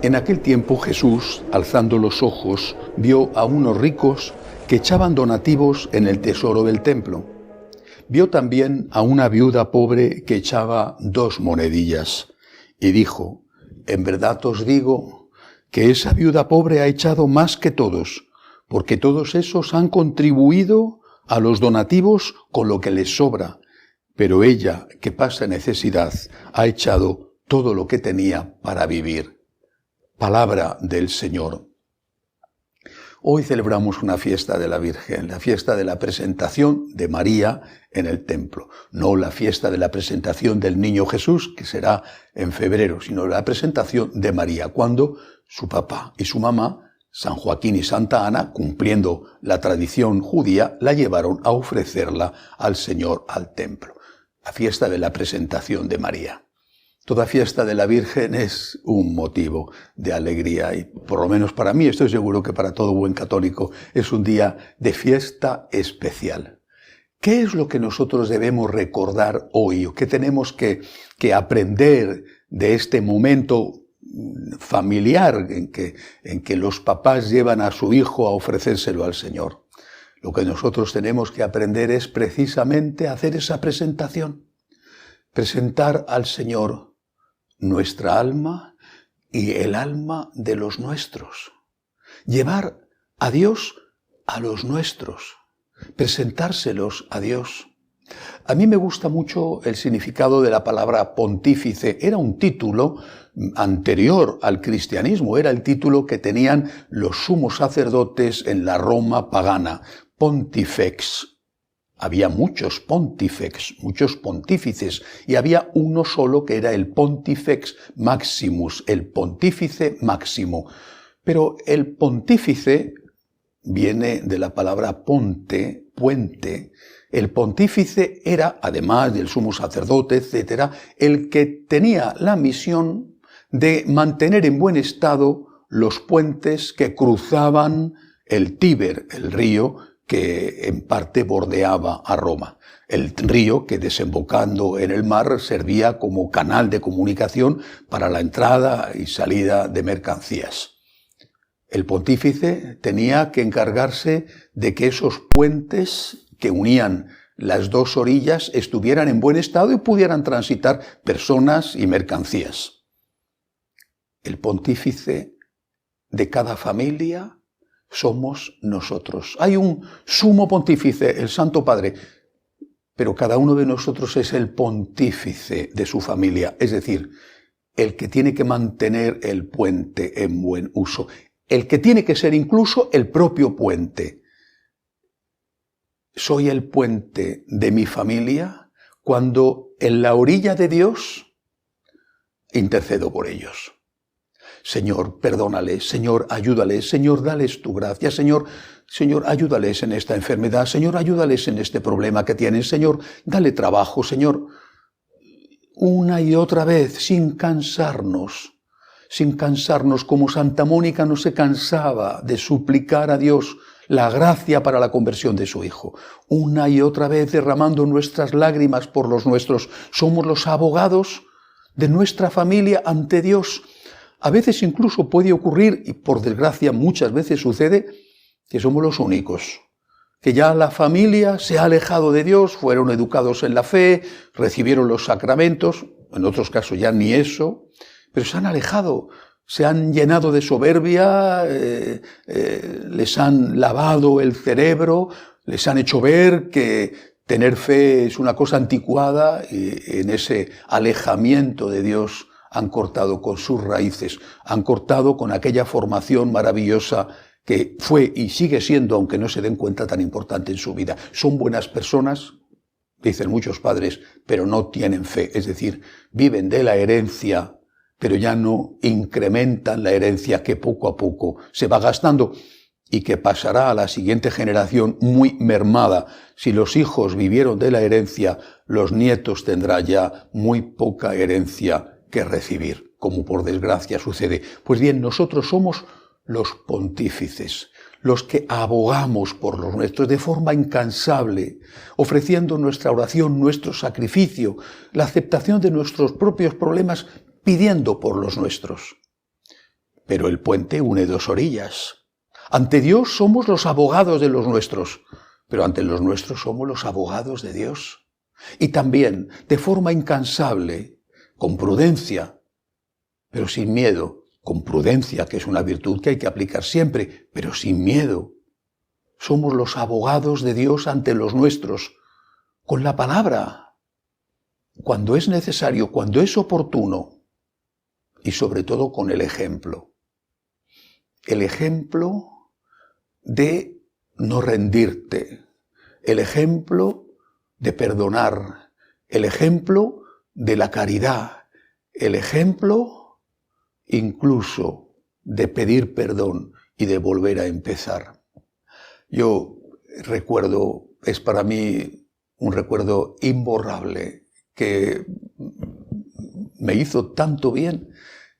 En aquel tiempo Jesús, alzando los ojos, vio a unos ricos que echaban donativos en el tesoro del templo. Vio también a una viuda pobre que echaba 2 monedillas, y dijo: en verdad os digo que esa viuda pobre ha echado más que todos, porque todos esos han contribuido a los donativos con lo que les sobra, pero ella, que pasa necesidad, ha echado todo lo que tenía para vivir. Palabra del Señor. Hoy celebramos una fiesta de la Virgen, la fiesta de la presentación de María en el templo. No la fiesta de la presentación del niño Jesús, que será en febrero, sino la presentación de María, cuando su papá y su mamá, San Joaquín y Santa Ana, cumpliendo la tradición judía, la llevaron a ofrecerla al Señor al templo. La fiesta de la presentación de María. Toda fiesta de la Virgen es un motivo de alegría y, por lo menos para mí, estoy seguro que para todo buen católico, es un día de fiesta especial. ¿Qué es lo que nosotros debemos recordar hoy o qué tenemos que aprender de este momento familiar en que los papás llevan a su hijo a ofrecérselo al Señor? Lo que nosotros tenemos que aprender es precisamente hacer esa presentación. Presentar al Señor nuestra alma y el alma de los nuestros. Llevar a Dios a los nuestros. Presentárselos a Dios. A mí me gusta mucho el significado de la palabra pontífice. Era un título anterior al cristianismo. Era el título que tenían los sumos sacerdotes en la Roma pagana. Pontifex. Había muchos pontifex, muchos pontífices, y había uno solo que era el Pontifex Maximus, el pontífice máximo. Pero el pontífice viene de la palabra ponte, puente. El pontífice era, además del sumo sacerdote, etc., el que tenía la misión de mantener en buen estado los puentes que cruzaban el Tíber, el río, que en parte bordeaba a Roma. El río que, desembocando en el mar, servía como canal de comunicación para la entrada y salida de mercancías. El pontífice tenía que encargarse de que esos puentes que unían las 2 orillas estuvieran en buen estado y pudieran transitar personas y mercancías. El pontífice de cada familia somos nosotros. Hay un sumo pontífice, el Santo Padre, pero cada uno de nosotros es el pontífice de su familia, es decir, el que tiene que mantener el puente en buen uso, el que tiene que ser incluso el propio puente. Soy el puente de mi familia cuando en la orilla de Dios intercedo por ellos. Señor, perdónales, Señor, ayúdales, Señor, dales tu gracia, Señor, ayúdales en esta enfermedad, Señor, ayúdales en este problema que tienen, Señor, dale trabajo, Señor. Una y otra vez, sin cansarnos, como Santa Mónica no se cansaba de suplicar a Dios la gracia para la conversión de su hijo. Una y otra vez derramando nuestras lágrimas por los nuestros. Somos los abogados de nuestra familia ante Dios. A veces incluso puede ocurrir, y por desgracia muchas veces sucede, que somos los únicos, que ya la familia se ha alejado de Dios, fueron educados en la fe, recibieron los sacramentos, en otros casos ya ni eso, pero se han alejado, se han llenado de soberbia, les han lavado el cerebro, les han hecho ver que tener fe es una cosa anticuada, y en ese alejamiento de Dios han cortado con sus raíces, han cortado con aquella formación maravillosa que fue y sigue siendo, aunque no se den cuenta, tan importante en su vida. Son buenas personas, dicen muchos padres, pero no tienen fe, es decir, viven de la herencia, pero ya no incrementan la herencia que poco a poco se va gastando y que pasará a la siguiente generación muy mermada. Si los hijos vivieron de la herencia, los nietos tendrán ya muy poca herencia que recibir, como por desgracia sucede. Pues bien, nosotros somos los pontífices, los que abogamos por los nuestros de forma incansable, ofreciendo nuestra oración, nuestro sacrificio, la aceptación de nuestros propios problemas, pidiendo por los nuestros. Pero el puente une dos orillas. Ante Dios somos los abogados de los nuestros, pero ante los nuestros somos los abogados de Dios. Y también, de forma incansable, con prudencia, pero sin miedo, con prudencia, que es una virtud que hay que aplicar siempre, pero sin miedo. Somos los abogados de Dios ante los nuestros, con la palabra, cuando es necesario, cuando es oportuno, y sobre todo con el ejemplo. El ejemplo de no rendirte, el ejemplo de perdonar, el ejemplo de la caridad, el ejemplo incluso de pedir perdón y de volver a empezar. Yo recuerdo, es para mí un recuerdo imborrable que me hizo tanto bien.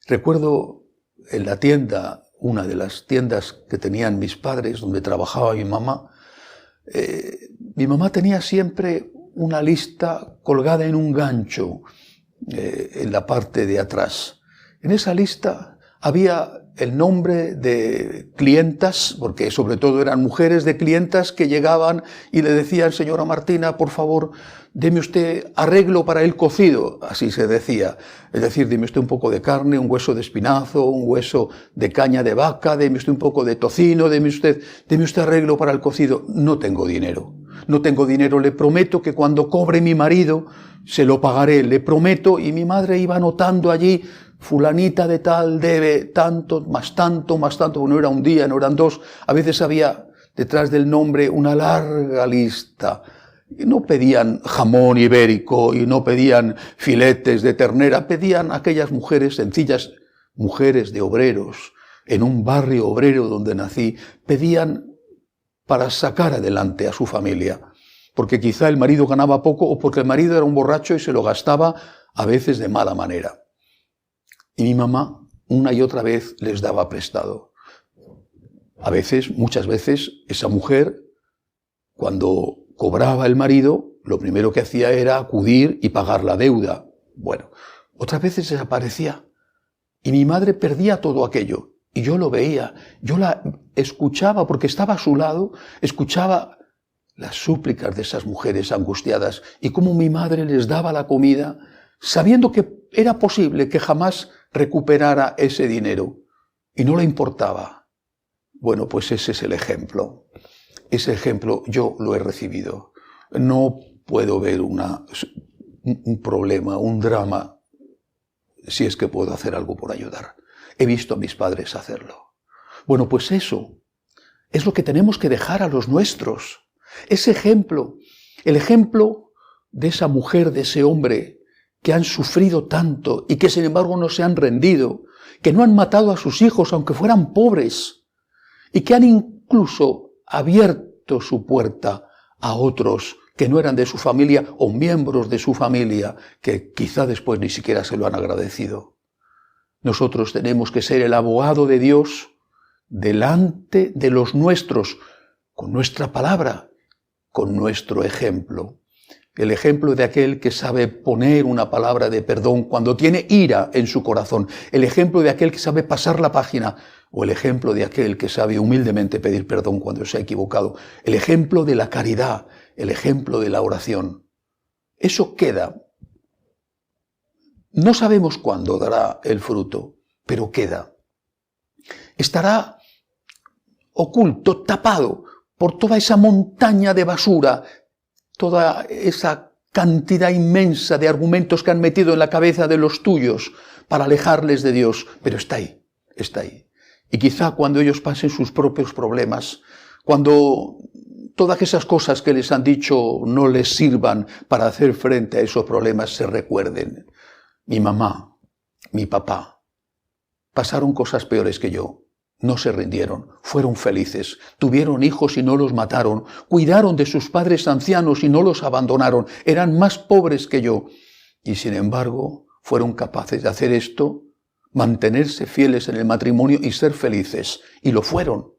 Recuerdo en la tienda, una de las tiendas que tenían mis padres, donde trabajaba mi mamá tenía siempre una lista colgada en un gancho en la parte de atrás. En esa lista había el nombre de clientas, porque sobre todo eran mujeres de clientas que llegaban y le decían: señora Martina, por favor, deme usted arreglo para el cocido, así se decía. Es decir, deme usted un poco de carne, un hueso de espinazo, un hueso de caña de vaca, deme usted un poco de tocino, deme usted arreglo para el cocido. No tengo dinero, le prometo que cuando cobre mi marido se lo pagaré, le prometo. Y mi madre iba anotando allí: fulanita de tal debe tanto, más tanto, porque no era un día, no eran dos. A veces había detrás del nombre una larga lista. Y no pedían jamón ibérico y no pedían filetes de ternera, pedían aquellas mujeres sencillas, mujeres de obreros, en un barrio obrero donde nací, pedían para sacar adelante a su familia. Porque quizá el marido ganaba poco o porque el marido era un borracho y se lo gastaba a veces de mala manera. Y mi mamá una y otra vez les daba prestado. A veces, muchas veces, esa mujer, cuando cobraba el marido, lo primero que hacía era acudir y pagar la deuda. Bueno, otras veces desaparecía. Y mi madre perdía todo aquello. Y yo lo veía, yo la escuchaba porque estaba a su lado, escuchaba las súplicas de esas mujeres angustiadas y cómo mi madre les daba la comida, sabiendo que era posible que jamás recuperara ese dinero y no le importaba. Bueno, pues ese es el ejemplo. Ese ejemplo yo lo he recibido. No puedo ver un problema, un drama, si es que puedo hacer algo por ayudar. He visto a mis padres hacerlo. Bueno, pues eso es lo que tenemos que dejar a los nuestros. Ese ejemplo, el ejemplo de esa mujer, de ese hombre que han sufrido tanto y que sin embargo no se han rendido, que no han matado a sus hijos aunque fueran pobres y que han incluso abierto su puerta a otros que no eran de su familia o miembros de su familia que quizá después ni siquiera se lo han agradecido. Nosotros tenemos que ser el abogado de Dios delante de los nuestros, con nuestra palabra, con nuestro ejemplo. El ejemplo de aquel que sabe poner una palabra de perdón cuando tiene ira en su corazón. El ejemplo de aquel que sabe pasar la página. O el ejemplo de aquel que sabe humildemente pedir perdón cuando se ha equivocado. El ejemplo de la caridad. El ejemplo de la oración. Eso queda. No sabemos cuándo dará el fruto, pero queda. Estará oculto, tapado por toda esa montaña de basura, toda esa cantidad inmensa de argumentos que han metido en la cabeza de los tuyos para alejarles de Dios, pero está ahí, está ahí. Y quizá cuando ellos pasen sus propios problemas, cuando todas esas cosas que les han dicho no les sirvan para hacer frente a esos problemas, se recuerden. Mi mamá, mi papá, pasaron cosas peores que yo. No se rindieron, fueron felices, tuvieron hijos y no los mataron, cuidaron de sus padres ancianos y no los abandonaron, eran más pobres que yo. Y sin embargo, fueron capaces de hacer esto, mantenerse fieles en el matrimonio y ser felices. Y lo fueron.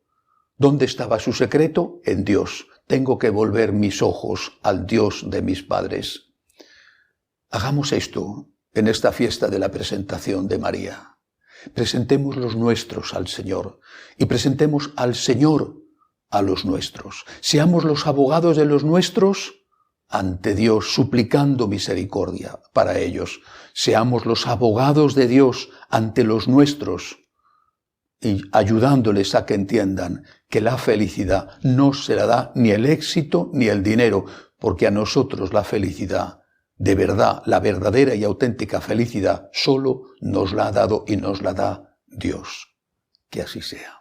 ¿Dónde estaba su secreto? En Dios. Tengo que volver mis ojos al Dios de mis padres. Hagamos esto en esta fiesta de la presentación de María. Presentemos los nuestros al Señor y presentemos al Señor a los nuestros. Seamos los abogados de los nuestros ante Dios, suplicando misericordia para ellos. Seamos los abogados de Dios ante los nuestros y ayudándoles a que entiendan que la felicidad no se la da ni el éxito ni el dinero, porque a nosotros la felicidad, de verdad, la verdadera y auténtica felicidad, solo nos la ha dado y nos la da Dios. Que así sea.